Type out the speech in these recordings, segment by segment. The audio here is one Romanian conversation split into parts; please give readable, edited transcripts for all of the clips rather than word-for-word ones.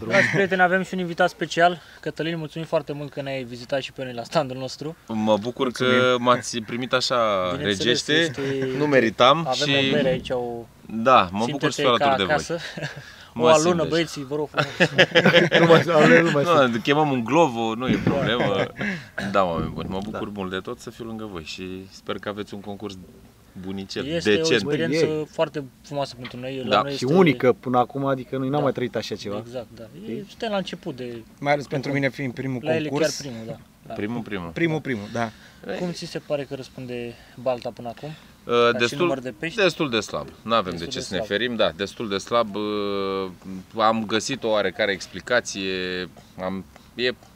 Dragi prieteni, avem și un invitat special. Cătălin, mulțumim foarte mult că ne-ai vizitat și pe noi la standul nostru. Mă bucur că m-ați primit așa regește, nu meritam. Avem o bere aici, da, mă bucur să fiu alături de voi. O alună, băieții, vă rog frumos. Nu, chemăm un glovo, nu e problemă. Da, oameni buni, mă bucur mult de tot să fiu lângă voi și sper că aveți un concurs bunicel, este decent. O experiență foarte frumoasă pentru noi. Da. Și unică până acum, adică noi n-am mai trăit așa ceva. Exact, da. Suntem la început de... Mai ales pentru mine fiind primul concurs. Chiar primul, da. Primul, da. Cum ți se pare că răspunde Balta până acum? Destul de slab. Nu avem de ce să ne ferim, da, destul de slab. Am găsit o oarecare explicație,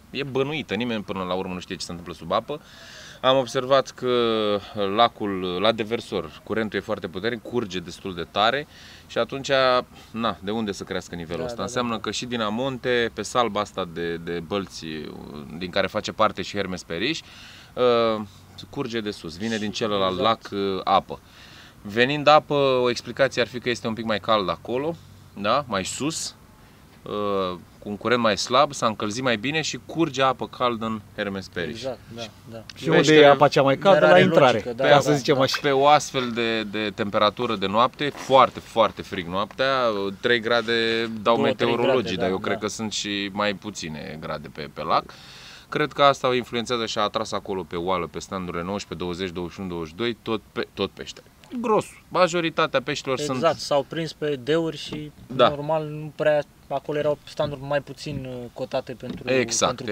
e bănuită, nimeni până la urmă nu știe ce se întâmplă sub apă. Am observat că lacul, la deversor, curentul e foarte puternic, curge destul de tare și atunci, na, de unde să crească nivelul ăsta? Înseamnă că și din amonte, pe salba asta de bălți, din care face parte și Hermes Periș, curge de sus, vine din celălalt lac apă. Venind apă, o explicație ar fi că este un pic mai cald acolo, da? Mai sus, cu un curent mai slab, s-a încălzit mai bine și curge apă caldă în Hermes Periș. Exact, da. Și unde e apa cea mai caldă? La intrare, ca să zicem așa. Pe o astfel de temperatură de noapte, foarte, foarte frig noaptea, 3 grade dau meteorologii, dar eu cred că sunt și mai puține grade pe lac. Cred că asta o influențează și a atras acolo pe oală, pe standurile 19, 20, 21, 22, tot pește. Gros. Majoritatea peștilor sunt... Exact, s-au prins pe deuri și normal nu prea... Acolo erau standuri mai puțin cotate pentru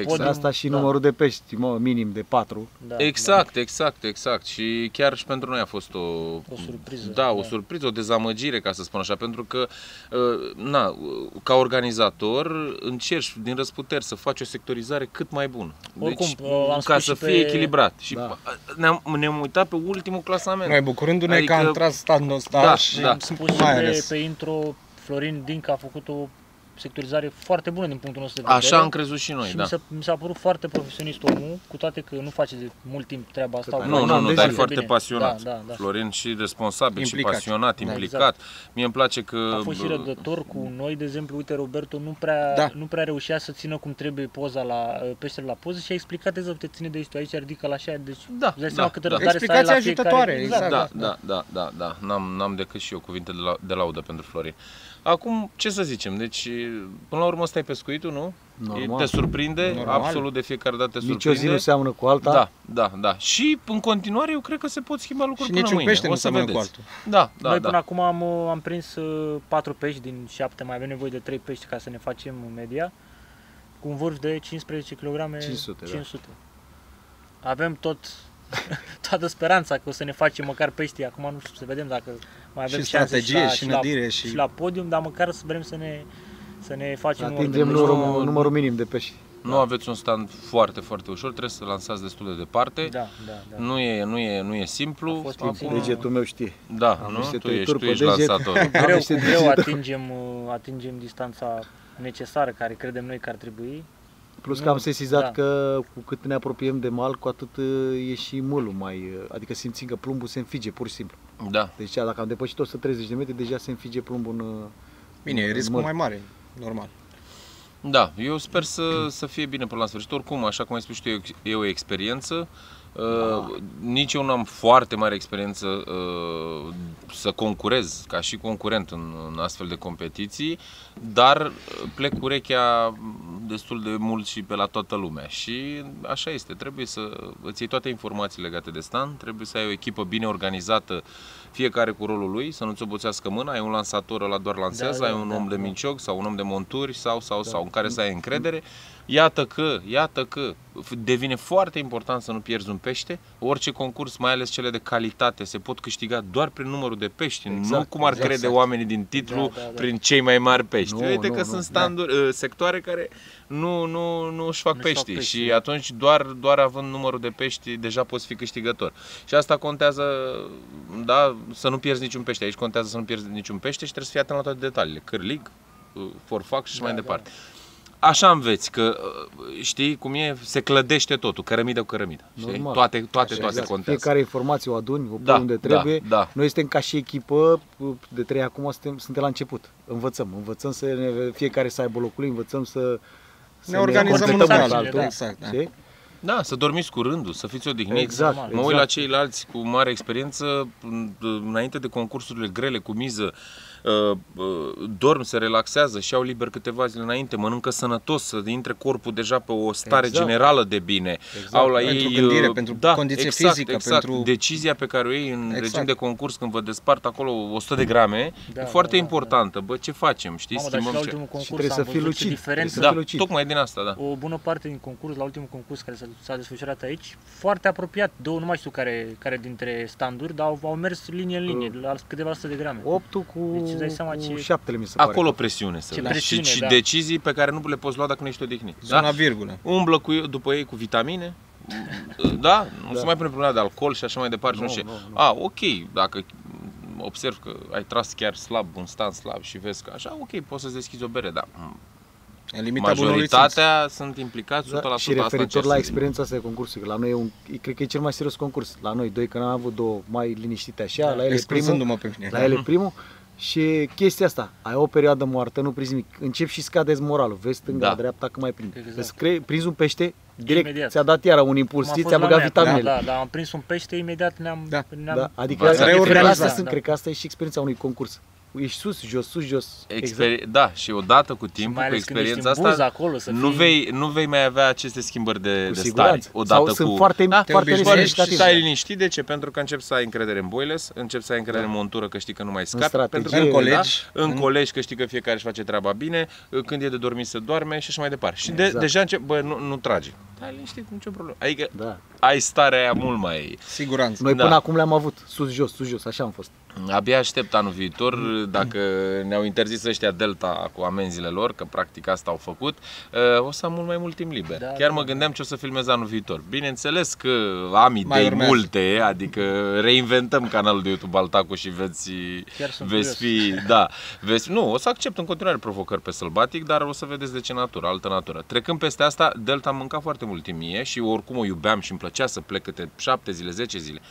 podium. Asta și numărul de pești, minim de 4. Exact. Și chiar și pentru noi a fost o surpriză. Da, o surpriză, o dezamăgire, ca să spun așa, pentru că, ca organizator, încerci din răzputeri să faci o sectorizare cât mai bună. Oricum, deci, ca să fie echilibrat. Și ne-am uitat pe ultimul clasament. Noi bucurându-ne că am tras standul ăsta și am spus și pe intro, Florin Dinca a făcut o sectorizare foarte bună din punctul nostru de vedere. Așa am crezut și noi, și mi s-a părut foarte profesionist omul, cu toate că nu face de mult timp treaba asta. Nu, dar e foarte pasionat. Florin și responsabil, și pasionat, implicat. Mie îmi place că... A fost și răbdător cu noi, de exemplu, uite, Roberto nu prea reușea să țină cum trebuie poza peștele la poză și a explicat exact, te ține de aici, aici, ridică la așa, deci explicația ajutătoare, Da, n-am decât și eu cuvinte de laudă pentru Florin. Acum, ce să zicem, deci, până la urmă ăsta e pescuitul, nu? Normal. Te surprinde, absolut de fiecare dată te surprinde. Nici o zi nu seamănă cu alta. Da. Și în continuare eu cred că se pot schimba lucruri până mâine. Și niciun pește nu seamănă cu altul. Noi până acum am prins 4 pești din 7, mai avem nevoie de 3 pești ca să ne facem media, cu un vârf de 15 kg 500. Avem toată speranța că o să ne facem măcar peștii. Acum nu știu, să vedem dacă mai avem și strategie și nădire și la podium, dar măcar să vrem să ne facem numărul minim de pești. Nu aveți un stand foarte, foarte ușor, trebuie să lansați destul de departe. Da. Nu e simplu. Degetul meu știe. Da, nu? Tu ești lansator. Cu greu atingem distanța necesară care credem noi că ar trebui. Plus că am sesizat că cu cât ne apropiem de mal, cu atât e și mâlul adică simțim că plumbul se înfige, pur și simplu. Da. Deci dacă am depășit 130 de metri, deja se înfige plumbul în Bine, e riscul mai mare, normal. Da, eu sper să fie bine până la sfârșit. Oricum, așa cum ai spus tu, e o experiență. Nici eu nu am foarte mare experiență să concurez ca și concurent în astfel de competiții, dar plec cu urechea destul de mult și pe la toată lumea și așa este, trebuie să îți iei toate informațiile legate de stand, trebuie să ai o echipă bine organizată, fiecare cu rolul lui, să nu-ți oboțească mâna, ai un lansator, ăla doar lansează, ai un om de mincioc sau un om de monturi sau în care să ai încredere. Iată că devine foarte important să nu pierzi un pește. Orice concurs, mai ales cele de calitate, se pot câștiga doar prin numărul de pești, nu cum ar crede oamenii din titlu, prin cei mai mari pești. Uite că sunt sectoare care nu își fac pești și atunci doar având numărul de pești deja poți fi câștigător. Și asta contează, să nu pierzi niciun pește. Aici contează să nu pierzi niciun pește și trebuie să fii atent la toate detaliile. Cârlig, forfac și mai departe. așa înveți, că știi cum e, se clădește totul, cărămidă cu cărămidă. Toate contează. Fiecare informație o aduni, o pui unde trebuie. Noi suntem ca și echipă, de 3 acum suntem la început. Învățăm fiecare să aibă locul, învățăm să ne organizăm unul pe altul. Exact, da, să dormiți cu rândul, să fiți odihniți. Mă uit la ceilalți cu mare experiență, înainte de concursurile grele cu miză, dorm, se relaxează și au liber câteva zile înainte, mănâncă sănătos, să intre corpul deja pe o stare generală de bine. Au la pentru ei gândire, pentru condiție fizică, pentru decizia pe care o iei în regim de concurs când vă despart acolo 100 de grame, e foarte importantă. Bă, ce facem, știi? Și trebuie să fii lucid. Tocmai din asta, da. O bună parte din concurs, la ultimul concurs care s-a desfășurat aici, foarte apropiat, nu mai știu care dintre standuri, dar au mers linie în linie, la câteva sute de grame. 8-ul cu 7 mi se pare. Acolo presiune să și decizii pe care nu le poți lua dacă nu ești odihnit. Zona virgulă. Umblă după ei cu vitamine. Da? Nu se mai pune problema de alcool și așa mai departe. Nu știu. Ok, dacă observ că ai tras chiar slab, un stand slab și vezi că așa, ok, poți să-ți deschizi o bere, dar majoritatea sunt implicați 100%. Și referitor la experiența asta de concurs, că la noi cred că e cel mai serios concurs. La noi doi, că n-am avut două mai liniștite așa, la ele primul. Și chestia asta, ai o perioadă moartă, nu prinzi nimic, începi și scadeți moralul, vezi stânga, dreapta, că mai prinzi. Prinzi un pește, direct ți-a dat iară un impuls, ți-a băgat vitaminele. Da, am prins un pește, imediat ne-am... Adică cred că asta e și experiența unui concurs. Ești sus, jos. Da, și odată cu timpul, cu experiența asta, acolo, nu vei mai avea aceste schimbări de stare. Sunt foarte stai liniștit, de ce? Pentru că începi să ai încredere în boiles, începi să ai încredere în montură, că știi că nu mai scapi, pentru că în colegi, că știi că fiecare își face treaba bine, când e de dormit se doarme și așa mai departe. Și deja începi, nu trage. Stai liniștit, nicio problemă. Adică ai starea aia mult mai... Siguranță. Noi până acum le-am avut sus, jos, așa am fost. Abia aștept anul viitor, dacă ne-au interzis ăștia Delta cu amenziile lor, că practic asta au făcut, o să am mult mai mult timp liber. Chiar mă gândeam ce o să filmez anul viitor. Bineînțeles că am idei multe, adică reinventăm canalul de YouTube Baltacu și veți fi... Nu, o să accept în continuare provocări pe sălbatic, dar o să vedeți de ce natură, altă natură. Trecând peste asta, Delta am mâncat foarte mult timp mie și oricum o iubeam și îmi plăcea să plec câte 7 zile, 10 zile.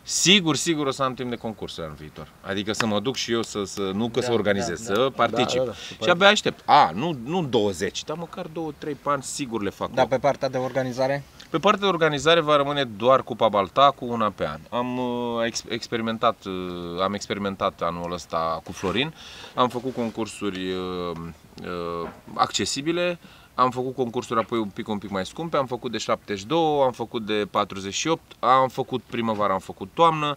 Sigur o să am timp de concurs anul viitor. Adică să mă duc și eu să organizez, să particip. Și abia aștept. Nu 20, dar măcar 2-3 ani sigur le fac. Dar pe partea de organizare? Pe partea de organizare va rămâne doar Cupa Baltacu, una pe an. Am experimentat anul ăsta cu Florin. Am făcut concursuri accesibile. Am făcut concursuri apoi un pic mai scumpe, am făcut de 72, am făcut de 48, am făcut primăvară, am făcut toamnă.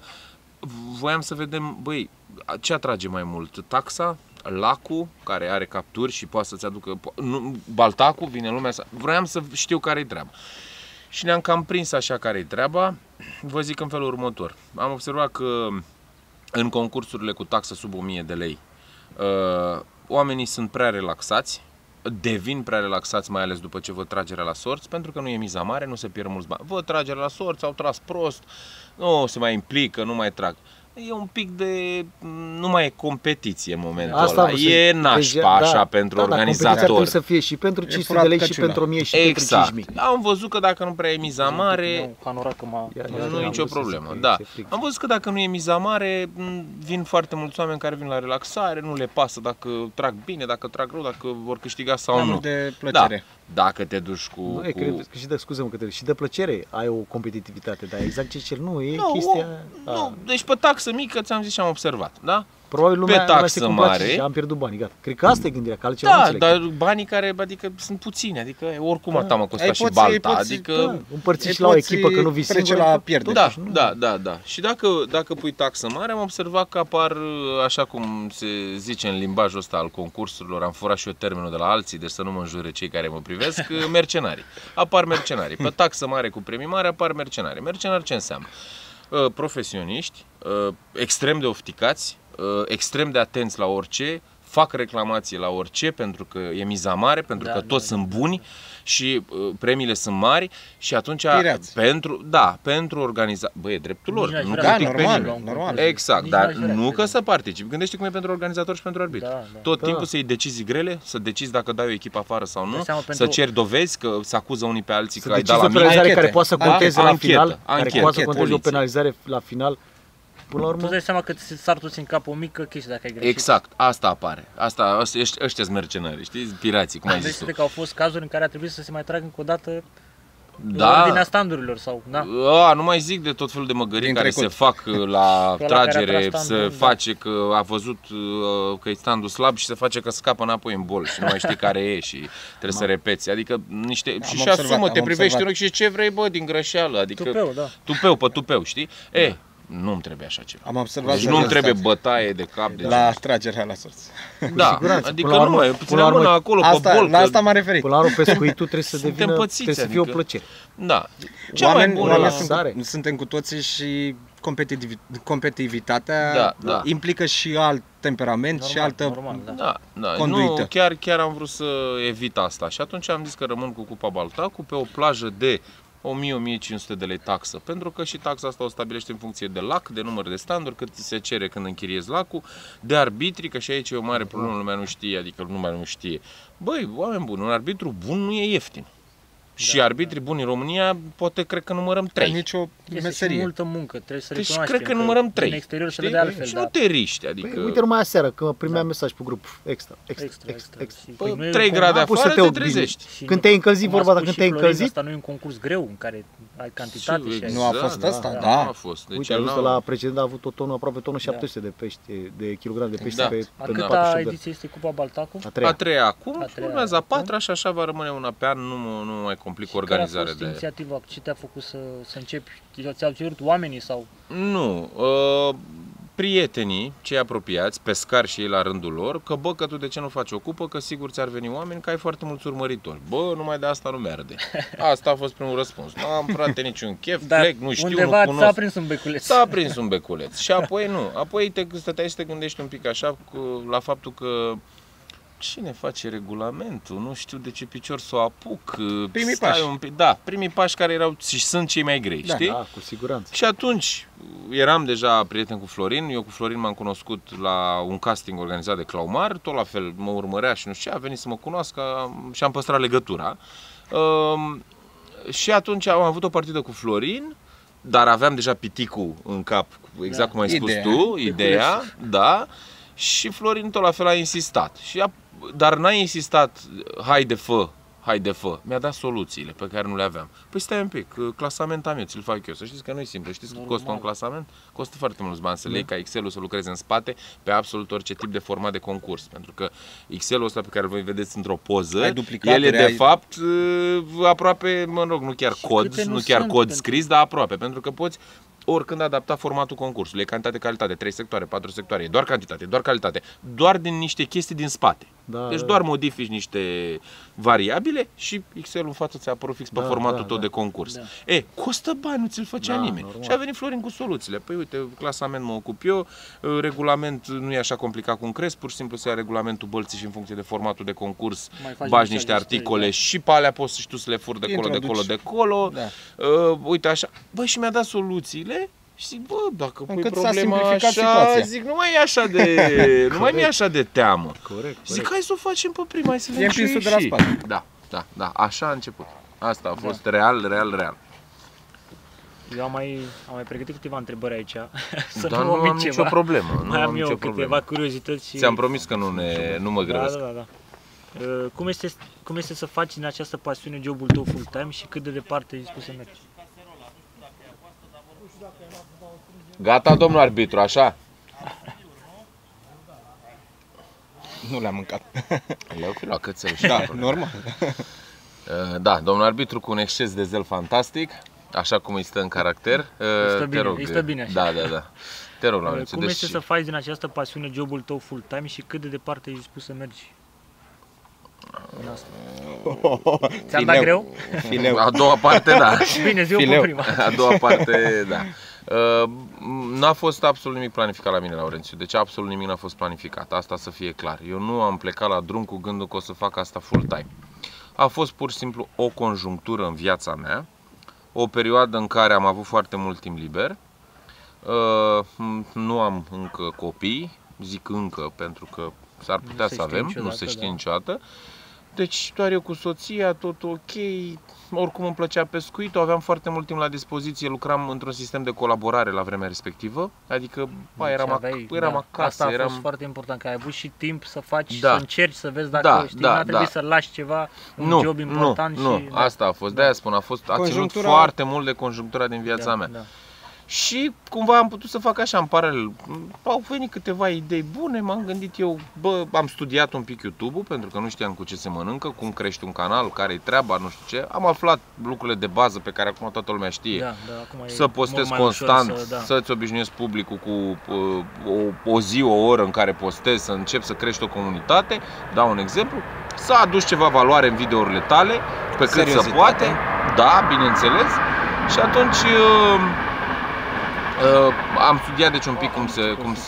Voiam să vedem, băi, ce atrage mai mult? Taxa, lacul, care are capturi și poate să-ți aducă... Baltacu, vine lumea să... Vroiam să știu care-i treaba. Și ne-am cam prins așa care-i treaba. Vă zic în felul următor. Am observat că în concursurile cu taxă sub 1000 de lei, oamenii sunt prea relaxați, devin prea relaxați, mai ales după ce văd tragerea la sorți, pentru că nu e miza mare, nu se pierd mulți bani. Văd tragerea la sorți, au tras prost, nu se mai implică, nu mai trag. E un pic de... nu mai e competiție în momentul ăla. E nașpa așa pentru organizator. Competiția trebuie să fie și pentru 500 de lei și pentru 1000 și pentru 5000. Am văzut că dacă nu prea e miza mare, nu e nicio problemă. Am văzut că dacă nu e miza mare, vin foarte mulți oameni care vin la relaxare, nu le pasă dacă trag bine, dacă trag rău, dacă vor câștiga sau nu. De plăcere. Dacă te duci cu... Și de plăcere ai o competitivitate, dar exact ce cer nu e chestia... Deci pe taxă mică ți-am zis și am observat, da? Probabil lumea pe taxă mare și am pierdut banii, gata. Cred că asta e gândirea, că altceva nu înțeleg. Dar banii care, adică sunt puțini, adică oricum atât mă costa și balta, adică împărți și la o echipă că nu vii singur, la pierdere. Da. Și dacă pui taxă mare, am observat că apar, așa cum se zice în limbajul ăsta al concursurilor, am furat și eu termenul de la alții, deci să nu mă înjure cei care mă privesc, mercenarii. Apar mercenarii. Pe taxă mare cu premii mari apar mercenari. Mercenari ce înseamnă? Profesioniști, extrem de ofticați, extrem de atenți la orice, fac reclamații la orice pentru că e miza mare, pentru că toți sunt buni și premiile sunt mari și atunci pentru organiza... Băi, e dreptul lor. Nu normal. Exact, dar nu că să participi. Gândește cum e pentru organizator și pentru arbitru. Tot timpul să iei decizii grele, să decizi dacă dai o echipă afară sau nu, să ceri dovezi că se acuză unii pe alții că ai dat la mine. Care poate să conteze la final, care poate să conteze o penalizare la final. Până la urmă, tu dai seama că s-ar toți în cap o mică chestie dacă ai greșit. Exact, asta apare. Ăștia-s mercenari, știi? Pirații, cum ai zis tu. Că au fost cazuri în care a trebuit să se mai tragă încă o dată ordinea standurilor sau, nu mai zic de tot felul de măgării care se fac la tragere, se face că a văzut că e standul slab și se face că scapă înapoi în bol și nu mai știi care e și trebuie să repeți. Adică niște... Și asumă, te privești în ochi și ce vrei, bă, din greșeală. Adică tupeu pe tupeu, știi? Nu-mi trebuie așa ceva. Am observat. Deci nu-mi trebuie bătaie de cap. La tragerea la sorți. Da, adică nu mai, puținea mâna acolo pe bol. La asta m-am referit. Până la urmă pescuitul trebuie să fie o plăcere. Da. Suntem cu toții și competitivitatea implică și alt temperament și altă conduită. Nu, chiar am vrut să evit asta și atunci am zis că rămân cu Cupa Baltacu pe o plajă de 1000-1500 de lei taxă, pentru că și taxa asta o stabilește în funcție de lac, de număr de standuri, cât ți se cere când închiriezi lacul, de arbitri, că și aici e o mare problemă, lumea nu știe, adică lumea nu știe. Băi, oameni buni, un arbitru bun nu e ieftin. Și arbitrii buni în România, poate cred că numărăm 3. Nicio meserie. Și multă muncă, trebuie să recunoaștem. Deci cred că numărăm 3. În exterior se vede altfel. Și nu te riști, adică... Păi, uite numai aseară, că primeam mesaj pe grup, extra. 3 grade afară, te trezești. Când te-ai încălzit, vorba, dacă când te-ai încălzit... Asta nu e un concurs greu, în care ai cantitate și ai... Nu a fost asta, da. Nu a fost. Uite, ai văzut la precedent a avut o tonă, aproape tonă 700 de pește, de kilograme de pește pe 48 de... A câta ediție este Cupa Baltacu? A treia acum, urmează a patra și așa va rămâne una pe an, nu mai complic organizarea. Care a fost inițiativa? Ce te-a făcut să începi? Ți-au cerut oamenii sau? Nu, prietenii, cei apropiați, pescari și ei la rândul lor, că bă, că tu de ce nu faci o cupă, că sigur ți-ar veni oameni, că ai foarte mulți urmăritori. Bă, numai de asta nu mi-arde. Asta a fost primul răspuns. Nu am, frate, niciun chef, plec, nu știu, undeva nu cunosc. s-a aprins un beculeț. S-a aprins un beculeț. Și apoi nu. Apoi stăteai și te gândești un pic așa la faptul că cine face regulamentul? Nu știu de ce picior să o apuc. Primii pași. Primii pași care erau și sunt cei mai grei, știi? Da, cu siguranță. Și atunci eram deja prieten cu Florin. Eu cu Florin m-am cunoscut la un casting organizat de Claumar. Tot la fel mă urmărea și nu știu ce, a venit să mă cunoască și am păstrat legătura. Și atunci am avut o partidă cu Florin, dar aveam deja piticul în cap, exact cum ai spus tu, ideea, da. Și Florin tot la fel a insistat. Dar n-a insistat, haide fă. Mi-a dat soluțiile pe care nu le aveam. Păi stai un pic, clasament am eu, ți-l fac eu. Să știți că nu e simplu. Știți cât costă un clasament? Costă foarte mulți bani să le iei ca Excel-ul să lucreze în spate pe absolut orice tip de format de concurs. Pentru că Excel-ul ăsta pe care voi vedeți într-o poză, el e de fapt aproape, nu chiar cod scris, dar aproape. Pentru că poți oricând adapta formatul concursului. E cantitate-calitate, 3 sectoare, 4 sectoare, e doar cantitate, doar calitate, doar din niște chestii din spate. Deci doar modifici niște variabile și Excel-ul în față ți-a apărut fix pe formatul tău de concurs. Costă bani, nu ți-l făcea nimeni. Normal. Și a venit Florin cu soluțiile. Păi uite, clasament mă ocup eu, regulament nu e așa complicat cum crezi, pur și simplu să ia regulamentul bălții și în funcție de formatul de concurs bagi niște articole și pe alea poți și tu să le furi de acolo. Uite așa. Băi, și mi-a dat soluțiile. Și zic, bă, dacă pui problema așa, situația. Zic, nu mai e așa de teamă. Corect. Zic, hai să o facem pe prima, hai să vedem și de la spate. Da, așa a început. Asta a fost real. Eu am mai pregătit câteva întrebări aici. Dar nu am nicio problemă. Mai am eu câteva curiozități. Ți-am promis că nu mă grăbesc. Da. Cum este să faci din această pasiune jobul tău full-time și cât de departe ești dispus să mergi? Gata, domnul arbitru, așa? Nu le-am mâncat. Le-au fi luat cățel și normal. Da, domnul arbitru cu un exces de zel fantastic, așa cum îi stă în caracter. Îi stă bine așa. Da. Te rog, Laurențiu. Cum este să faci din această pasiune jobul tău full-time și cât de departe ești dispus să mergi? Ți-am dat greu? A doua parte, da. Bine, zi-o pe prima. A doua parte, da. N-a fost absolut nimic planificat la mine, Laurențiu. Deci absolut nimic n-a fost planificat. Asta să fie clar. Eu nu am plecat la drum cu gândul că o să fac asta full-time. A fost pur și simplu o conjunctură în viața mea, o perioadă în care am avut foarte mult timp liber. Nu am încă copii, zic încă pentru că s-ar putea să avem, nu se știe niciodată. Deci doar eu cu soția, tot ok, oricum îmi plăcea pescuitul, aveam foarte mult timp la dispoziție, lucram într-un sistem de colaborare la vremea respectivă, adică eram acasă. Asta a fost foarte important, că ai avut și timp să faci, să încerci, să vezi dacă știi, n-a trebuit să lași ceva, un job important. Nu, asta a fost, de-aia spun, a ținut foarte mult de conjunctura din viața mea. Și cumva am putut să fac așa în paralel. Au venit câteva idei bune, m-am gândit eu, am studiat un pic YouTube-ul pentru că nu știam cu ce se mănâncă, cum crești un canal, care-i treaba, nu știu ce. Am aflat lucrurile de bază pe care acum toată lumea știe. Să postez constant, să-ți obișnuiesc publicul cu o zi, o oră în care postez, să începi să crești o comunitate. Dau un exemplu. Să aduci ceva valoare în videourile tale, pe cât se poate. Da, bineînțeles. Și atunci am studiat deci un pic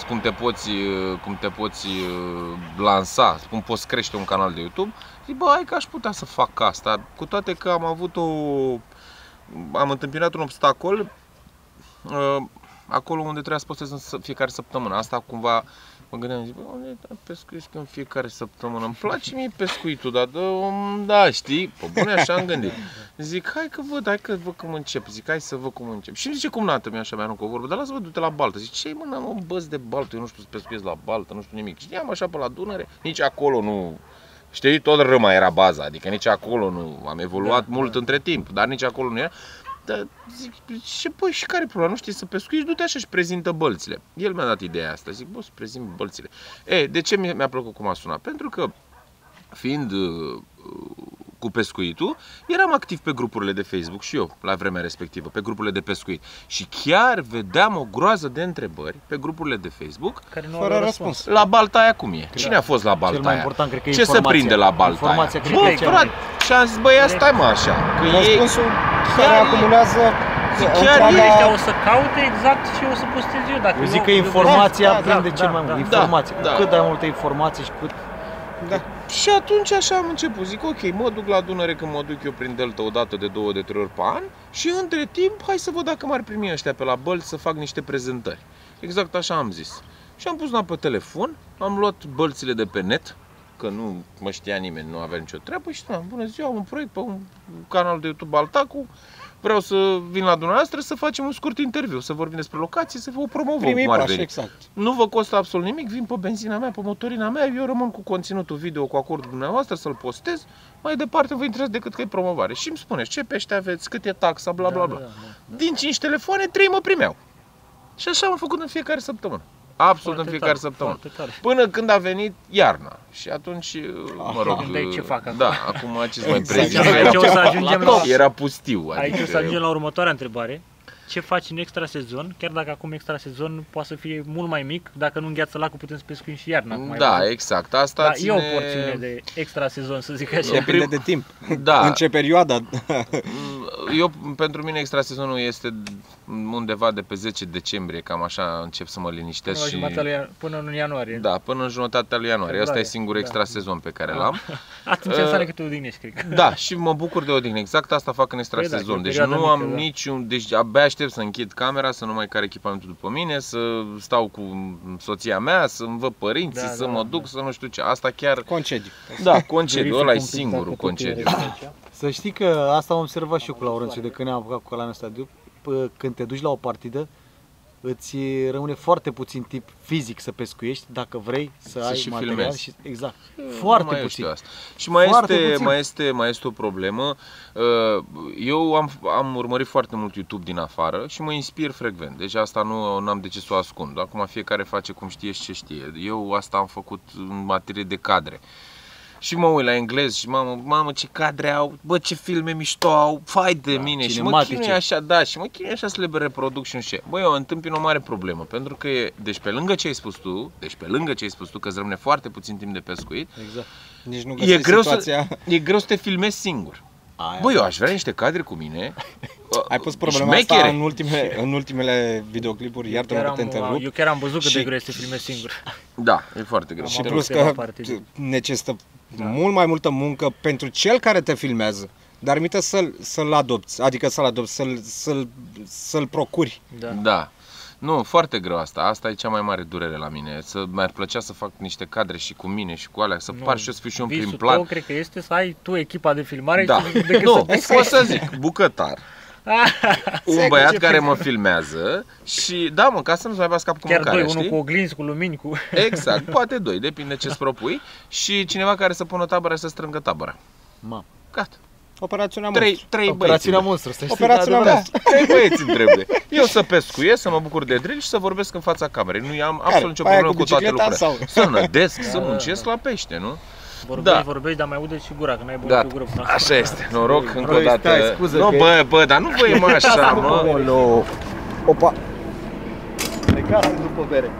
cum te poți lansa, cum poți crește un canal de YouTube. Zic, bă, hai că aș putea să fac asta, cu toate că am întâmpinat un obstacol acolo unde trebuia să postez în fiecare săptămână. Asta cumva mă gândeam, zic, bă, unde pescuiesc în fiecare săptămână? Îmi place mie pescuitul, dar da, știi, pe bune așa am gândit. Zic, hai că văd cum încep. Zic, hai să văd cum încep. Și îmi zice, cum nată mi-așa, mi-aruncă o vorbă, dar lasă-vă, du-te la baltă. Zic, ce-i mă, n-am băț de baltă, eu nu știu să pescuiesc la baltă, nu știu nimic. Știam așa pe la Dunăre, nici acolo nu, știi, tot Râma era baza, adică nici acolo nu, am evoluat mult între timp, dar nici acolo nu era. Dar zic, și băi, și care problema? Nu știi să pescuiești? Du-te așa și prezintă bălțile. El mi-a dat ideea asta. Zic, bă, să prezint bălțile. De ce mi-a plăcut cum a sunat? Pentru că, fiind cu pescuitul, eram activ pe grupurile de Facebook și eu, la vremea respectivă, pe grupurile de pescuit. Și chiar vedeam o groază de întrebări pe grupurile de Facebook, care nu au răspuns. La balta aia cum e? Cine a fost la balta aia? Cel mai important, cred că ce se prinde la balta aia? Bă, frate, și am zis, bă, ia stai mă așa. Că răspunsul care acumulează chiar ei o să caute exact ce o să postez eu. Dacă eu zic că informația prinde cel mai mult. Informație. Cât ai multe informații și cât... Și atunci așa am început, zic, ok, mă duc la Dunăre când mă duc eu prin delta o dată de 2, de 3 ori pe an și între timp, hai să văd dacă m-ar primi ăștia pe la bălți să fac niște prezentări. Exact așa am zis. Și am pus pe telefon, am luat bălțile de pe net, că nu mă știa nimeni, nu avea nicio treabă și bună ziua, am un proiect pe un canal de YouTube Baltacu, vreau să vin la dumneavoastră să facem un scurt interviu, să vorbim despre locații, să vă promovăm cum ar veni. Exact. Nu vă costă absolut nimic, vin pe benzina mea, pe motorina mea, eu rămân cu conținutul video, cu acordul dumneavoastră, să-l postez, mai departe vă interesează decât că e promovare. Și îmi spuneți ce pește aveți, cât e taxa, bla bla bla. Din 5 telefoane, 3 mă primeau. Și așa am făcut în fiecare săptămână. Absolut în fiecare săptămână. Până când a venit iarna. Și atunci, mă rog, ce fac acum? Da, acum ce-ți mai prezint? Aici o să ajungem era pustiu. Aici o să ajungem la următoarea întrebare. Ce faci în extra sezon, chiar dacă acum extra sezon poate să fie mult mai mic, dacă nu îngheață lacul putem să pescuim și iarna. Da, exact. Asta ține... e o porțiune de extra sezon, să zic așa. Depinde de timp. Da. În ce perioadă? Pentru mine extra sezonul este undeva de pe 10 decembrie, cam așa încep să mă liniștesc. Până în ianuarie. Da, până în jumătatea lui ianuarie. Asta e singurul extra sezon pe care l-am. Atunci înseamnă că te odihnești, cred. Da, și mă bucur de odihnă. Exact asta fac în extra sezon. Deci nu am niciun... Deci abia aștept să închid camera, să nu mai car echipamentul după mine, să stau cu soția mea, să-mi văd părinții, să mă duc, să nu știu ce. Asta chiar... Concediu. Da, concediu. Ăla e singurul concediu. Să știi că asta am observat și eu cu Laurențiu de când ne-am apucat cu canalul ăsta. Când te duci la o partidă, îți rămâne foarte puțin timp fizic să pescuiești, dacă vrei să ai și material. filmezi. Și, exact. Foarte puțin. Și mai este o problemă. Eu am urmărit foarte mult YouTube din afară și mă inspir frecvent. Deci asta nu am de ce să o ascund. Acum fiecare face cum știe și ce știe. Eu asta am făcut în materie de cadre. Și mă uit la englez și mamă ce cadre au, bă ce filme mișto au, fai de mine și mă chinui așa, și mă chinui așa să le reproduc și nu știu. Bă, eu întâmpin o mare problemă, pentru că deci pe lângă ce ai spus tu, că îți rămâne foarte puțin timp de pescuit, exact. Nici nu găsești situația... e greu să te filmezi singur. Bă, eu aș vrea niște cadre cu mine, Ai pus problema asta în ultimele videoclipuri, iartă-mă că te întrerup. Eu chiar am văzut cât de greu este să filmezi singur. Da, e foarte greu. Și plus că necesită mult mai multă muncă pentru cel care te filmează, dar mită să-l adopți, adică să-l procuri. Da. Nu, foarte greu asta. Asta e cea mai mare durere la mine. Mi-ar plăcea să fac niște cadre și cu mine și cu alea, să par și eu să fiu și un prim plan. Visul cred că este să ai tu echipa de filmare nu, pot să zic, bucătar. Un băiat care mă filmează și ca să nu mai bați cap cu mâncarea, unul cu oglinzi, cu lumini, cu... Exact, poate 2, depinde ce-ți propui. Și cineva care să pună tabăra și să strângă tabăra. Gata. Operațiunea Monstru. 3 Operațiunea Monstru. Operațiunea Monstru. 3 băieți îmi trebuie. Eu să pescuiesc, să mă bucur de drill și să vorbesc în fața camerei. Nu am absolut nicio problemă cu toate lucrurile. Să nădesc, să muncesc la pește, nu? Vorbești, dar mai aude și gura, că n-ai băut cu gură. Așa este. Noroc încă o dată. Nu, bă, dar nu vă e mai așa, mă. Opa. Plecați după bere.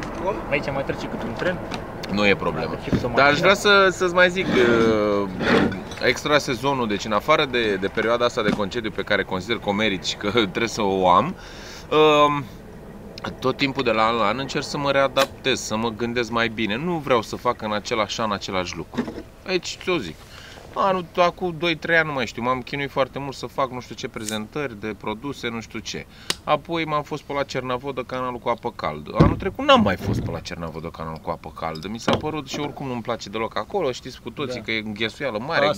Aici mai trece cât un tren. Nu e problemă. Dar aș vrea să-ți mai zic, extra sezonul, deci în afară de perioada asta de concediu pe care consider că o merit și că trebuie să o am, tot timpul de la an la an încerc să mă readaptez, să mă gândesc mai bine. Nu vreau să fac în același an același lucru. Aici ți-o zic. Acum 2-3 ani nu mai știu, m-am chinuit foarte mult să fac nu știu ce prezentări de produse, nu știu ce. Apoi m-am fost pe la Cernavodă, canalul cu apă caldă. Anul trecut n-am mai fost pe la Cernavodă, canalul cu apă caldă. Mi s-a părut și oricum nu-mi place deloc acolo, știți cu toții că e înghesuială mare.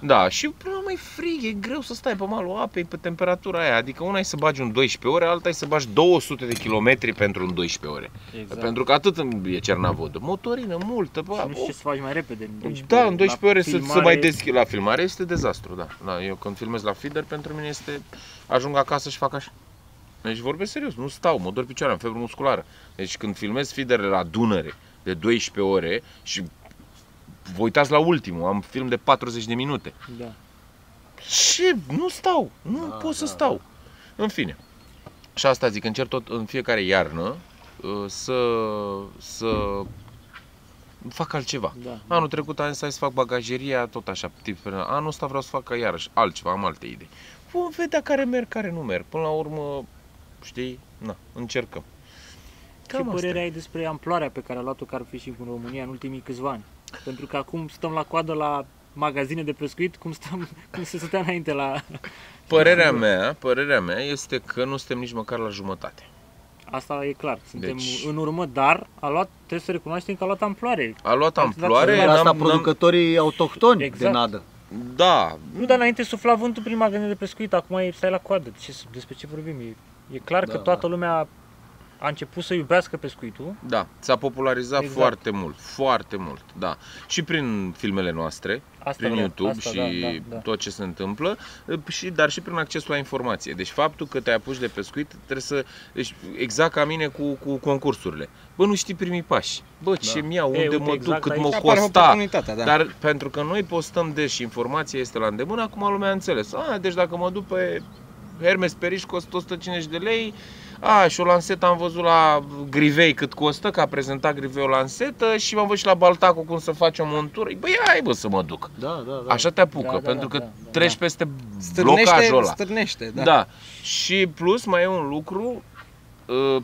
Da, și până mai frig, e greu să stai pe malul apei, pe temperatura aia. Adică una e să bagi un 12 ore, alta e să bagi 200 de kilometri pentru un 12 ore. Exact. Pentru că atât e Cernavodă. Motorină multă. Și nu știu ce să faci mai repede în 12 ore. Da, în 12 ore să mai deschid. La filmare este dezastru, da. Eu când filmez la feeder, pentru mine este... Ajung acasă și fac așa. Deci vorbesc serios, nu stau, mă dor picioare, am febră musculară. Deci când filmez feeder la Dunăre de 12 ore și vă uitați la ultimul, am film de 40 de minute. Da. Și nu stau, nu pot să stau. În fine. Și asta zic, încerc tot în fiecare iarnă să fac altceva. Anul trecut am zis să fac bagajeria, tot așa, anul ăsta vreau să fac iarăși altceva, am alte idei. Vom vedea care merg, care nu merg. Până la urmă, știi, încercăm. Ce părere ai despre amploarea pe care a luat-o Carfishing în România în ultimii câțiva ani? Pentru că acum stăm la coadă la magazine de pescuit, cum se stătea înainte la... Părerea mea este că nu suntem nici măcar la jumătate. Asta e clar, suntem în urmă, dar trebuie să recunoaștem că a luat amploare. A luat amploare. Asta producătorii autohtoni de nadă. Da. Nu, dar înainte sufla vântul prin magazine de pescuit, acum stai la coadă. Despre ce vorbim? E clar că toată lumea a început să iubească pescuitul. Da, s-a popularizat foarte mult, da. Și prin filmele noastre, prin YouTube și tot ce se întâmplă, dar și prin accesul la informație. Deci faptul că te-ai apuci de pescuit, trebuie să... Deci exact ca mine cu concursurile. Bă, nu știi primii pași. Bă, ce mi-au, unde mă duc, cât mă costa. Dar pentru că noi postăm des și informația este la îndemână, acum lumea a înțeles. Deci dacă mă duc pe Hermes Periș, costă 150 de lei. Și o lansetă am văzut la Grivei cât costă, că a prezentat Grivei o lansetă și m-am văzut și la Baltaco cum să faci o montură. Băi, hai să mă duc. Așa te apucă, pentru că treci peste blocajul ăla. Stârnește, da. Și plus mai e un lucru,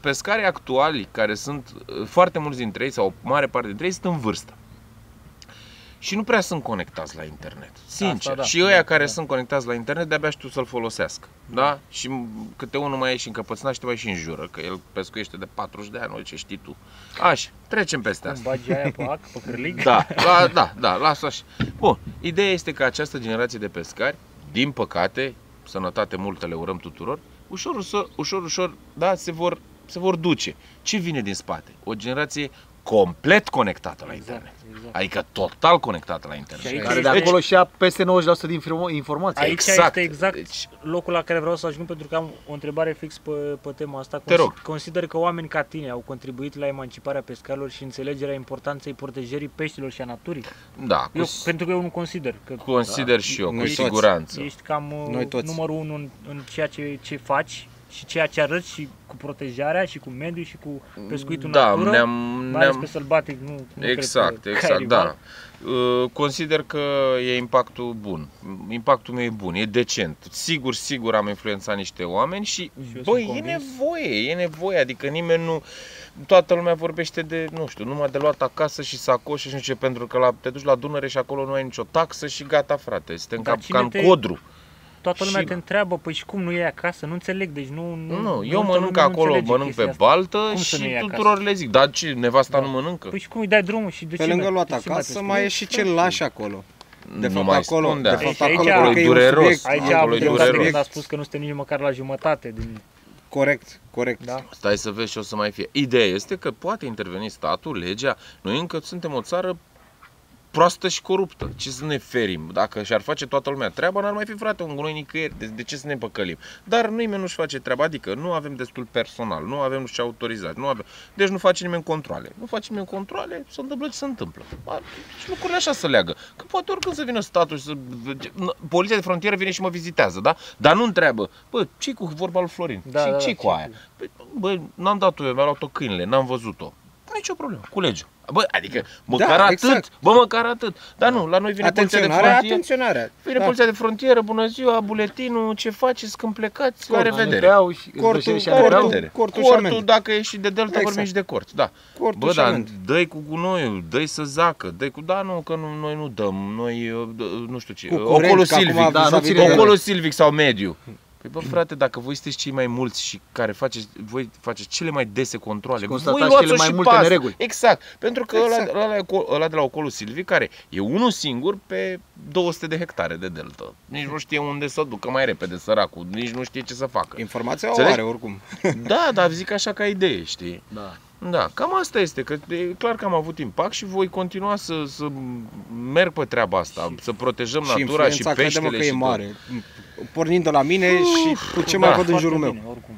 pescarii actuali, care sunt foarte mulți dintre ei, sau o mare parte dintre ei, sunt în vârstă. Și nu prea sunt conectați la internet, sincer. Și ăia care sunt conectați la internet de-abia știu să-l folosească. Da? Și câte unul mai e și încăpățânat și te mai și înjură, că el pescuiește de 40 de ani, ce știi tu. Așa, trecem peste asta. Bagi aia pe ac, pe cârlig? Da, lasă așa. Bun, ideea este că această generație de pescari, din păcate, sănătate multă le urăm tuturor, ușor, da, se vor duce. Ce vine din spate? O generație complet conectată la internet. Adică total conectată la internet. Care de acolo și ia peste 90% din informații. Aici este exact locul la care vreau să ajung, pentru că am o întrebare fix pe tema asta. Te rog. Consider că oameni ca tine au contribuit la emanciparea pescarilor și înțelegerea importanței protejării peștilor și a naturii? Da. Pentru că eu nu consider. Consider și eu, cu siguranță. Ești cam numărul 1 în ceea ce faci și ceea ce arăți și cu protejarea și cu mediul și cu pescuitul în natură. mai ales pe sălbatic, nu exact, cred că da. Consider că e impactul bun. Impactul meu e bun, e decent. Sigur am influențat niște oameni și băi, e nevoie, adică nimeni nu... Toată lumea vorbește de, nu știu, numai de luat acasă și sacoșe și nu știu ce, pentru că te duci la Dunăre și acolo nu ai nicio taxă și gata, frate, suntem ca în Codru. Toată lumea te întreabă, păi și cum nu iei acasă? Nu înțeleg, deci nu, eu mănânc acolo, mănânc pe baltă și tuturor le zic, dar ce, nevasta nu mănâncă? Păi și cum îi dai drumul și de ce? Pe lângă luat acasă mai e și ce lași acolo. De fapt acolo e dureros. Aici a spus că nu suntem nici măcar la jumătate din... Corect. Da? Stai să vezi ce o să mai fie. Ideea este că poate interveni statul, legea. Noi încă suntem o țară proastă și coruptă. Ce să ne ferim? Dacă și-ar face toată lumea treaba, n-ar mai fi, frate, un gunoi nicăieri. De ce să ne păcălim? Dar nimeni nu-și face treaba, adică nu avem destul personal, nu avem și autorizați, deci nu face nimeni controale. Nu face nimeni controale, se întâmplă ce se întâmplă. Și lucrurile așa se leagă. Că poate oricând să vină statul și să... Poliția de frontieră vine și mă vizitează, da? Dar nu întreabă, bă, ce-i cu vorba lui Florin? Ce-i cu aia? Bă, n-am dat-o eu, mi-a luat-o câinele, n-am văzut-o. Nicio problemă, culege. Bă, adică măcar atât, exact. Măcar atât. Dar nu, la noi vine poliția de frontieră. Vine poliția de frontieră, bună ziua, buletinul, ce faceți când plecați, la revedere. Cortul, dacă e și de Delta, vorbim și de cort, da. Bă, dar dă-i cu gunoiul, dă-i să zacă, da, nu, că noi nu dăm, noi, nu știu ce, Ocolul Silvic sau Mediu. Păi bă, frate, dacă voi sunteți cei mai mulți și care voi faceți cele mai dese controale, voi luați cele mai multe nereguli. Exact, pentru că ăla de la Ocolul Silvic, care e unul singur pe 200 de hectare de delta. Nici nu știe unde să ducă mai repede săracul, nici nu știe ce să facă. Informația o are oricum. Da, dar zic așa ca idee, știi? Da, cam asta este, că e clar că am avut impact și voi continua să merg pe treaba asta, să protejăm natura și peștele. Și e mare, pornind de la mine și cu ce mai văd în jurul meu. Oricum.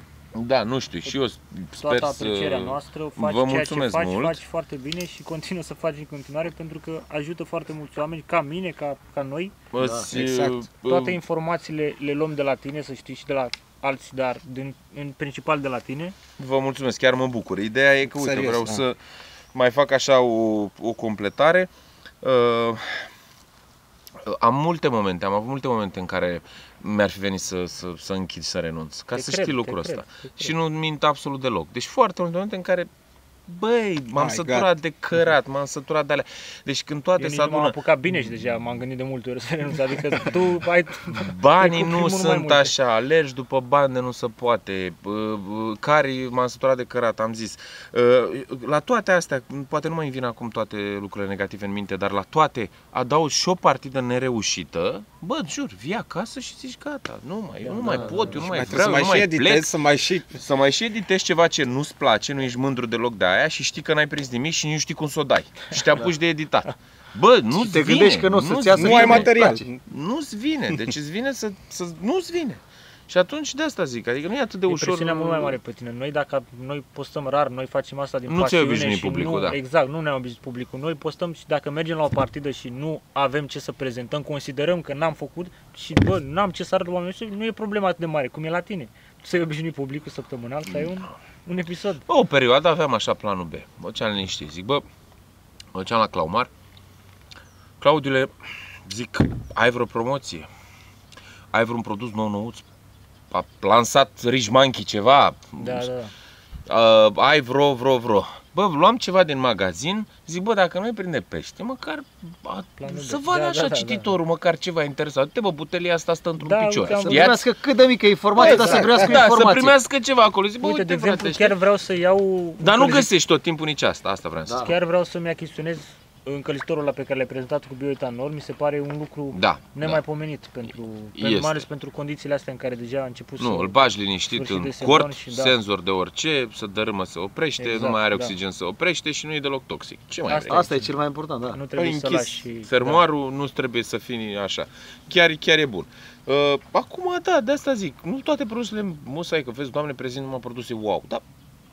Da, nu știu, și eu sper toată aprecierea noastră, faci ceea ce faci foarte bine și continuă să faci în continuare, pentru că ajută foarte mulți oameni, ca mine, ca noi. Exact. Toate informațiile le luăm de la tine, să știi, și de la alții, dar în principal de la tine. Vă mulțumesc, chiar mă bucur. Ideea e că, uite, vreau să mai fac așa o completare. Am avut multe momente în care mi-ar fi venit să închid, să renunț, ca să știi lucrul ăsta. Și nu mint absolut deloc. Deci foarte multe momente în care, băi, m-am săturat de cărat, m-am săturat de alea. Deci când toate se adună... m-am apucat bine și deja m-am gândit de multe ori să renunț, adică tu ai... Banii nu sunt așa, alergi după bani de nu se poate, m-am săturat de cărat, am zis. La toate astea, poate nu mai vin acum toate lucrurile negative în minte, dar la toate adaug și o partidă nereușită, bă, jur, vii acasă și zici gata, eu nu mai pot, eu nu mai vreau, nu mai plec. Să mai și editezi ceva ce nu-ți place, nu ești mândru deloc de aia și știi că n-ai prins nimic și nu știi cum să o dai. Și te apuci de editat. Bă, nu-ți vine. Te gândești că nu ai material. Nu-ți vine. Deci îți vine nu-ți vine. Și atunci de asta zic, adică nu e atât de ușor. Presiunea mult mai mare pe tine. Noi postăm rar, noi facem asta din pasiune. Nu ți-ai obișnuit publicul, da. Exact, nu ne-am obișnuit publicul. Noi postăm și dacă mergem la o partidă și nu avem ce să prezentăm, considerăm că n-am făcut și bă, n-am ce să arăt la oameni, nu e problema atât de mare, cum e la tine. Tu ți-ai obișnuit publicul săptămânal, să ai un episod. O perioadă aveam așa planul B. Mă duceam liniștit, zic, mă duceam la Claumar. Claudiule, zic, ai vreo promoție? Ai vreun produs nou-nouț? A lansat Rich Monkey ceva? Da. Ai vreo. Bă, luam ceva din magazin, zic, bă, dacă nu-i prinde pește, măcar să vadă așa cititorul, măcar ceva interesant. Uite, bă, butelia asta stă într-un picior. Să primească cât de mică informație, dar să primească informație. Să primească ceva acolo. Zic, bă, uite, de exemplu, chiar vreau să iau... Dar nu găsești tot timpul nici asta vreau să zic. Chiar vreau să-mi achiziționez încălzitorul ăla pe care l-ai prezentat cu bioetanol, mi se pare un lucru nemaipomenit mai ales pentru condițiile astea în care deja a început să... îl bagi liniștit în cort, senzor de orice, să dărâmă, se oprește, nu mai are oxigen, se oprește și nu e deloc toxic. Ce mai vrei? Asta e cel mai important, da. Nu trebuie să lași... Fermoarul nu trebuie să fie așa. Chiar e bun. Acum, da, de asta zic, nu toate produsele musai, că vezi, Doamne, prezint numai produse wow, dar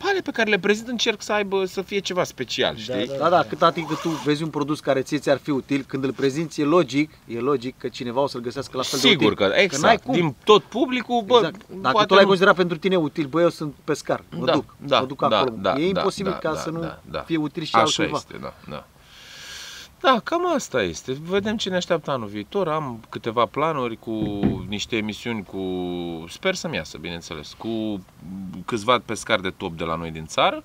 ale pe care le prezint încerc să fie ceva special, știi? Da, cât timp tu vezi un produs care ți-ar fi util, când îl prezinți e logic că cineva o să-l găsească la fel de util. Sigur că, exact, din tot publicul, bă, exact. Dacă tu l-ai considerat pentru tine util, bă, eu sunt pescar, mă duc acolo. E imposibil ca să nu fie util și altcuiva. Așa este, da. Da, cam asta este. Vedem ce ne așteaptă anul viitor. Am câteva planuri cu niște emisiuni sper să-mi iasă, bineînțeles, cu câțiva pescari de top de la noi din țară,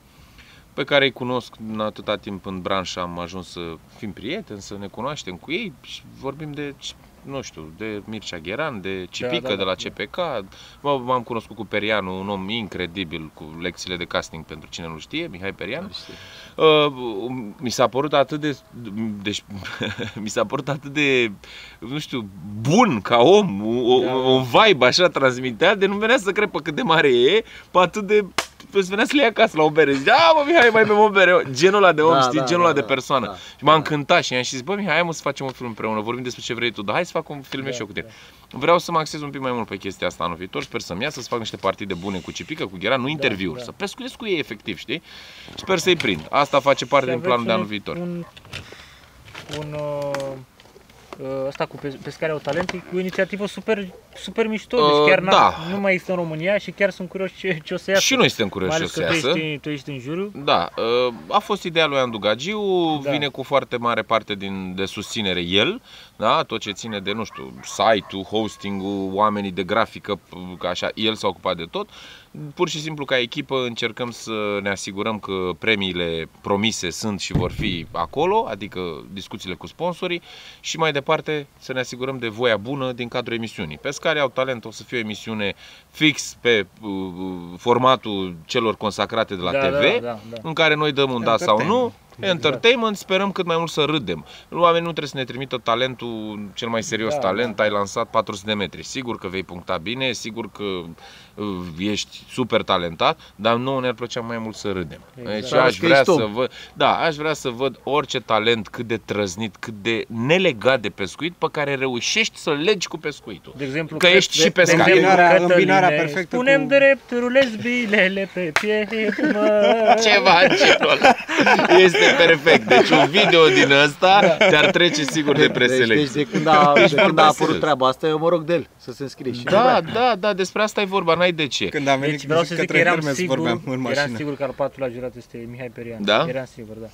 pe care îi cunosc în atâta timp în branșă, am ajuns să fim prieteni, să ne cunoaștem cu ei și vorbim de, nu știu, de Mircea Gheran, de Cipică de la CPK. M-am cunoscut cu Perianu, un om incredibil cu lecțiile de casting pentru cine nu știe, Mihai Perianu. Mi s-a părut atât de mi s-a părut atât de, nu știu, bun ca om, un vibe așa transmitea, de nu venea să cred pe cât de mare e, pe atât de îți venea să le ia acasă la o bere. Zice, mă, Mihai, mai bem o bere. Genul ăla de om, știi, genul ăla de persoană. Și m-a încântat și i-am zis, bă, Mihai, hai mă să facem un film împreună, vorbim despre ce vrei tu, dar hai să fac un film și eu cu tine. Vreau să mă axez un pic mai mult pe chestia asta anul viitor, sper să-mi iasă, să fac niște partide bune cu Cipică, cu Gheran, nu interviuri, să pescuiesc cu ei efectiv, știi? Sper să-i prind. Asta face parte din planul de anul viitor. Asta cu pescarea au talent, e o inițiativă super mișto, deci chiar nu mai există în România și chiar sunt curios ce o să iasă. Și noi suntem curioși ce o să iasă. Tu ești în jurul. Da, a fost ideea lui Andu Gagiu, vine cu foarte mare parte de susținere el, da, tot ce ține de, nu știu, site-ul, hosting-ul, oamenii de grafică, ca așa, el s-a ocupat de tot. Pur și simplu, ca echipă, încercăm să ne asigurăm că premiile promise sunt și vor fi acolo, adică discuțiile cu sponsorii, și mai departe să ne asigurăm de voia bună din cadrul emisiunii. Pescarii au talent, o să fie o emisiune fix pe formatul celor consacrate de la TV, în care noi dăm un da sau nu. Entertainment, sperăm cât mai mult să râdem. Oamenii nu trebuie să ne trimită talentul, cel mai serios talent, ai lansat 400 de metri. Sigur că vei puncta bine, sigur că ești super talentat, dar nouă ne-ar plăcea mai mult să râdem. Deci aș vrea să văd orice talent cât de trăznit, cât de nelegat de pescuit, pe care reușești să-l legi cu pescuitul. De exemplu, că ești și pescar. Îmbinarea perfectă. Punem drept, rulezi bilele pe piept, mă. Ceva în genul ăla. Este perfect. Deci un video din ăsta te-ar trece sigur de preselecție. Deci de când a apărut treaba asta, eu mă rog de el să se înscrie. Da, despre asta e vorba, n-ai de ce. Când am venit vreau să zic că eram sigur că al patrulea jurat este Mihai Perianu. Da? Eram sigur, da.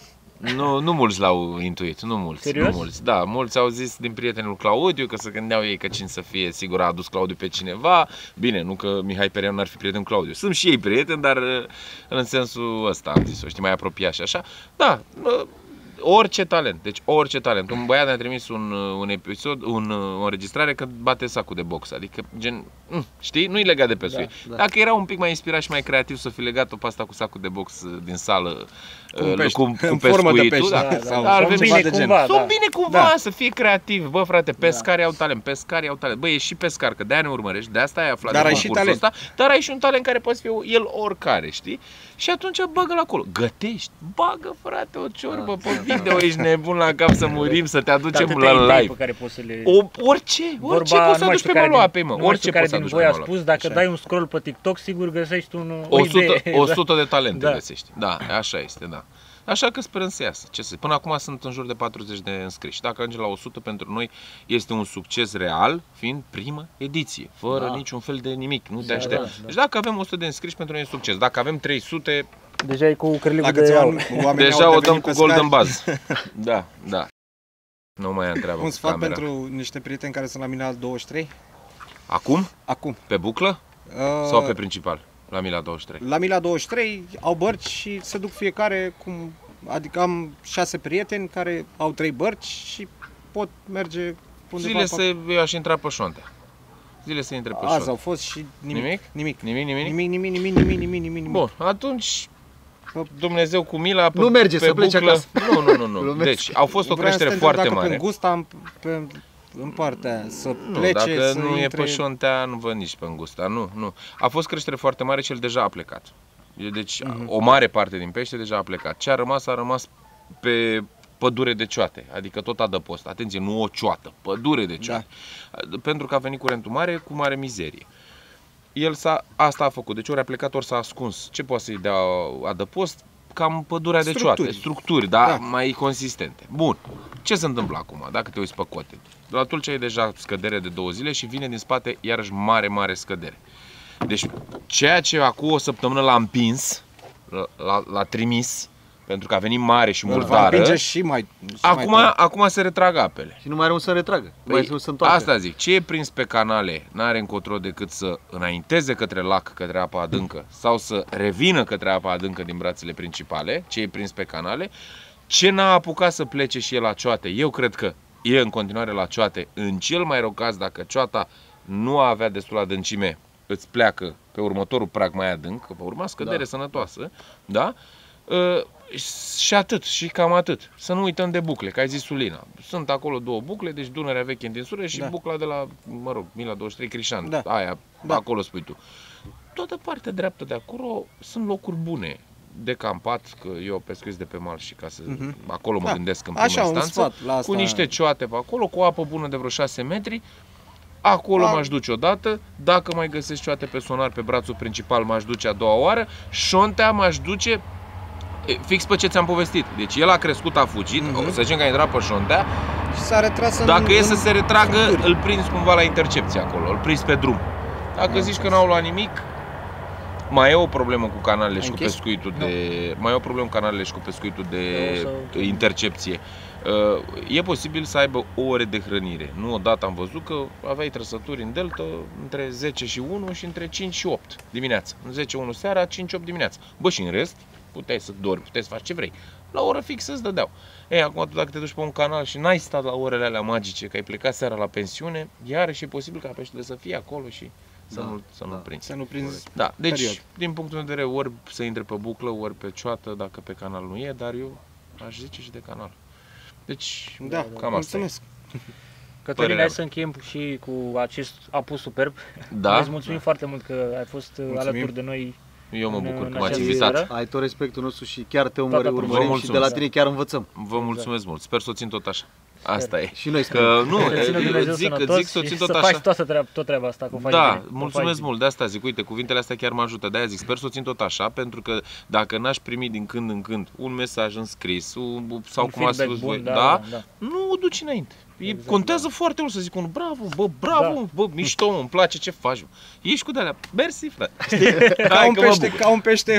Nu mulți l-au intuit, nu mulți. Serios? Nu mulți. Da, mulți au zis din prietenul Claudiu că se gândeau ei că cine să fie, sigur a adus Claudiu pe cineva. Bine, nu că Mihai Perianu n-ar fi prietenul Claudiu. Sunt și ei prieteni, dar în sensul ăsta am zis-o, știi, mai apropiat și așa. Da, orice talent, deci orice talent. Un băiat ne-a trimis un episod, o înregistrare că bate sacul de box, adică gen, știi, nu-i legat de pescuit. Dacă era un pic mai inspirat și mai creativ să fi legat-o pe asta cu sacul de box din sală, cu pescuitul, sunt bine cumva să fie creativ. Bă, frate, pescarii au talent, Bă, ești și pescar, că de-aia ne urmărești, de asta ai aflat de concursul ăsta, dar ai și un talent care poate fi el oricare, știi? Și atunci bagă-l acolo, gătești, bagă, frate, o ciorbă pe video, ești nebun la cap să murim, să te aducem la live. Orice poți să aduci pe malul apei, mă. Orice poți să aduci pe malul apei. Dacă dai un scroll pe TikTok, sigur găsești 100 de talente găsești. Da, așa este, da. Așa că sperăm să iasă. Până acum sunt în jur de 40 de înscriși. Dacă ajungem la 100, pentru noi este un succes real, fiind prima ediție, fără niciun fel de nimic. Nu te aștept. Deci dacă avem 100 de înscriși, pentru noi e succes. Dacă avem 300, deja e cu creligul de aur. Deja o dăm cu golden buzz. Da. Nu mai am treabă. Un sfat pentru niște prieteni care sunt la Mila 23? Acum? Pe buclă? Sau pe principal? La Mila 23. La Mila 23 au bărci și se duc fiecare adică am 6 prieteni care au 3 bărci și pot merge undeva. Eu aș intra pe șontea. Zile să intre pe șontea. Azi au fost și nimic. Nimic. Bun, atunci Dumnezeu cu mila nu merge să plece acasă. Nu. Deci au fost o creștere foarte mare. Pe Îngusta, în partea să plece, dacă să nu intre... e pe șontea, nu văd nici pe Îngusta. Nu. A fost creștere foarte mare și el deja a plecat. Deci o mare parte din pește deja a plecat. Ce a rămas pe pădure de cioate, adică tot adăpost. Atenție, nu o cioată, pădure de cioate. Pentru că a venit curentul mare cu mare mizerie. el asta a făcut. Deci ori a plecat, ori s-a ascuns. Ce poate să-i dea adăpost? Cam pădurea de cioate, structuri, da, mai consistente. Bun, ce se întâmplă acum, dacă te uiți pe cote? La Tulcea e deja scădere de 2 zile și vine din spate iarăși mare scădere. Deci ceea ce acum o săptămână l-a împins, l-a trimis, pentru că a venit mare și murdară, acum se retrag apele. Și nu mai are un să retragă. Asta zic, ce e prins pe canale n-are încotro decât să înainteze către lac, către apa adâncă, sau să revină către apa adâncă din brațele principale, ce e prins pe canale. Ce n-a apucat să plece și el la cioate, eu cred că e în continuare la cioate. În cel mai rău caz, dacă cioata nu avea destul adâncime, îți pleacă pe următorul prag mai adânc, că pe urma scădere sănătoasă, da? Și atât, și cam atât. Să nu uităm de bucle, că ai zis Sulina. Sunt acolo 2 bucle, deci Dunărea Veche în tinsură și bucla de la, mă rog, Mila 23 Crișan. Aia, acolo spui tu. Toată partea dreaptă de acolo sunt locuri bune de campat, că eu pescuiesc de pe mal și ca să acolo mă gândesc în prima instanță, cu niște cioate pe acolo, cu apă bună de vreo 6 metri. Acolo m-aș duce odată, dacă mai găsesc cioate pe sonar pe brațul principal, m-aș duce a doua oară, șontea m-aș duce fix pe ce ți-am povestit. Deci el a crescut, a fugit, să zicem că a intrat pe șontea și s-a retras. Dacă e să se retragă, îl prinzi cumva la intercepție acolo, îl prinzi pe drum. Dacă zici că n-au luat nimic, mai e o problemă cu canalele și cu pescuitul mai e o problemă cu canalele și cu pescuitul de intercepție. E posibil să aibă ore de hrănire. Nu odată am văzut că aveai trăsături în delta între 10 și 1 și între 5 și 8 dimineața. În 10-1 seara, 5-8 dimineața. Bă, și în rest, puteai să dormi, puteai să faci ce vrei. La oră fixă îți dădeau. Acum dacă te duci pe un canal și n-ai stat la orele alea magice, că ai plecat seara la pensiune, iarăși e posibil ca peștele să fie acolo și să nu prinzi. Să nu prinzi. Da, deci, din punctul de vedere, ori să intre pe buclă, ori pe cioată, dacă pe canal nu e, dar eu aș zice și de canal. Deci, cam asta e. Cătălin, hai să încheiem și cu acest apus superb. Îți mulțumim foarte mult că ai fost alături de noi. Eu mă bucur că m-ați invitat. Ai tot respectul nostru și chiar te urmărim și de la tine chiar învățăm. Vă mulțumesc mult. Sper să o țin tot așa. Asta e. Și noi că nu, zic să o țin tot așa. Să faci tot treaba asta. Mulțumesc mult. De asta zic, uite, cuvintele astea chiar mă ajută. De aia zic, sper să o țin tot așa, pentru că dacă n-aș primi din când în când un mesaj în scris sau cum ați spus voi, nu o duci înainte. Contează foarte mult să zic unul, bravo, bă, mișto, îmi place ce faci. Ești cu de-alea, mersi, frate. Ca un pește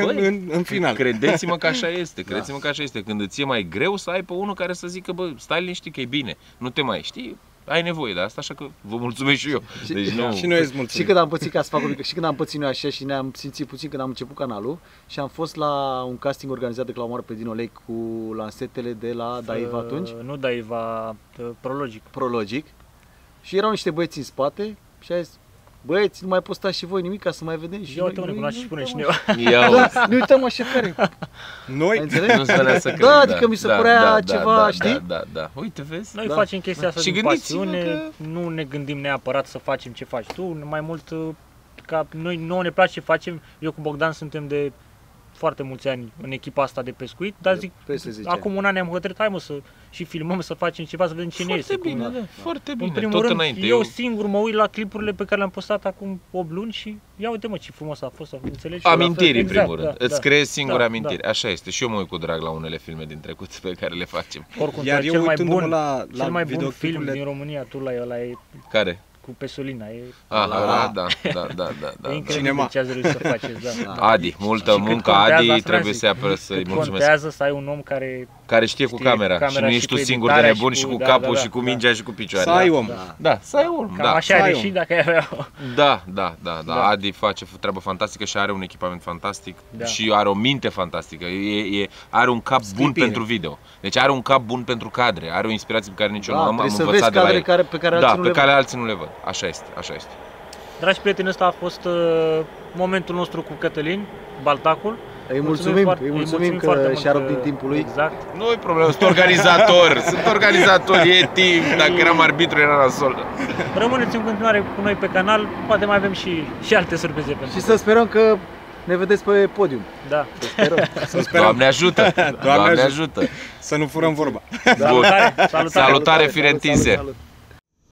în final. Credeți-mă că așa este, că așa este. Când îți e mai greu să ai pe unul care să zică, bă, stai liniștit că e bine, nu te mai știi, ai nevoie de asta, așa că vă mulțumesc și eu. Deci și noi îți mulțumim. Și când am pățit, ca să fac o mică, și când am pățit noi așa și ne-am simțit puțin când am început canalul și am fost la un casting organizat de Claumoară pe Dino Lake cu lansetele de la Daiva atunci. Nu Daiva, Prologic. Și erau niște băieți în spate și a zis, băieți, nu mai postați și voi nimic ca să mai vedem. Și eu te cunoaște și pune și eu. Ne uităm așa care. Noi? Nu-ți venea să crezi. Da, adică mi se părea ceva, știi? Da. Uite, vezi? Noi facem chestia asta din pasiune, nu ne gândim neapărat să facem ce faci tu, mai mult ca noi nouă ne place ce facem. Eu cu Bogdan suntem de foarte mulți ani în echipa asta de pescuit, dar zic, acum un an ne-am hotărât, hai mă să și filmăm, să facem ceva, să vedem cine este. Foarte bine, în primul rând, eu singur mă uit la clipurile pe care le-am postat acum 8 luni și ia uite mă ce frumos a fost, înțelegi? Amintiri în primul rând, îți creezi singure amintiri, așa este, și eu mă uit cu drag la unele filme din trecut pe care le facem. Oricum, cel mai bun film din România, tu la ăla e... Care? Cu Pesolina, e... Da. E incredibil ce ați reușit să faceți, Adi, multă muncă, Adi, trebuie să-i mulțumesc. Contează să ai un om care știe cu camera și nu ești tu singur de nebun și cu capul și cu mingea și cu picioarele. Să ai om. Da, să ai om. Cam așa ar ieși dacă ai avea. Da. Adi face treabă fantastică și are un echipament fantastic și are o minte fantastică. Are un cap bun pentru video. Deci are un cap bun pentru cadre, are o inspirație pe care nici eu nu am învățat de la el. Pe care alții nu le văd. Așa este. Dragi prieteni, ăsta a fost momentul nostru cu Cătălin, Baltacul. Îi mulțumim că și-a rupt din timpul lui. Exact. Nu e problemă, sunt organizator, e timp, dacă eram arbitru era nasol. Rămâneți în continuare cu noi pe canal, poate mai avem și alte surprize pentru și să sperăm că ne vedeți pe podium. Da. Să sperăm. Doamne ajută. Să nu furăm vorba. Salutare Firentinse.